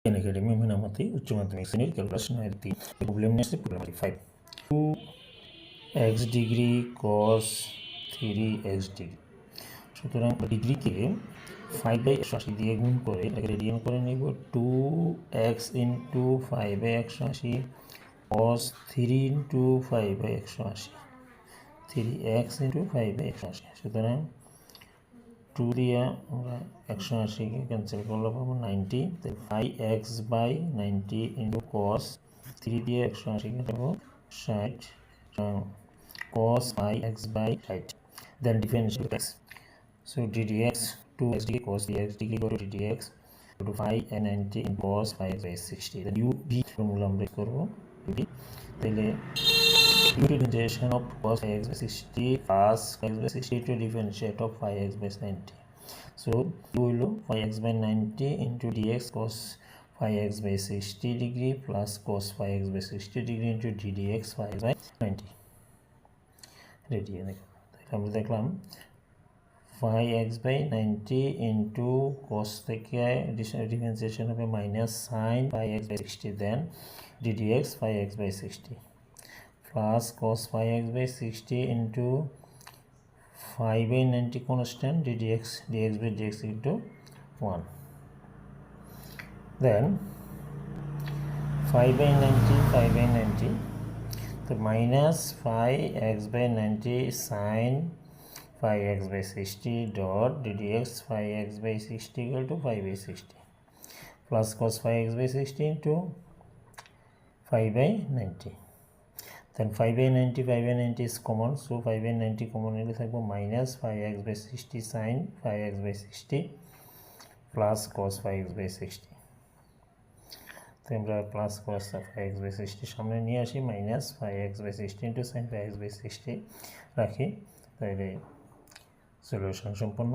academy मेहनमती उच्च माध्यमिक श्रेणी क्যালকুলাস 9 problem next problem 5 2x degree cos 3x degree সুতরাং ডিগ্রিকে 5/180 দিয়ে গুণ করে এটাকে রেডিয়ান করে নিব 2x * 5/180 cos 3 * 5/180 3x * 5/180 সুতরাং 2 দিয়ে আমরা 180 কে ক্যান্সেল করলে পাবো 90 তাই 5x/90 * cos 3 দিয়ে 180 কে পাবো 60 cos 5x/60 then differentiate x so ddx 2x degree cos 3x degree equal to ddx to 5 and 90 in cos 5/60 then ub formula আমরা করব ub তাহলে differentiation of cos 5x/60 plus 5x/60 to differentiate of 5x/90 so you will 5x/90 into dx cos 5x/60 degree plus cos 5x/60 degree into ddx 5/90 ready আমরা দেখলাম 5x/90 into cos থেকে differentiation হবে minus sin 5x/60 then ddx 5x/60 plus cos 5x/60 into 5/90 constant dx dx into 1 then 5/90 so minus 5x/90 sin 5x/60 dot ddx 5x/60 equal to 5/60 plus cos 5x/60 into 5/90 then 5/90 is common so 5/90 common হলে থাকবে minus 5x/60 sin 5x/60 plus cos 5x/60 তো আমরা plus cos 5x/60 সামনে নিয়ে আসি minus 5x/60 into sin 5x/60 রাখি তাহলে solution সম্পন্ন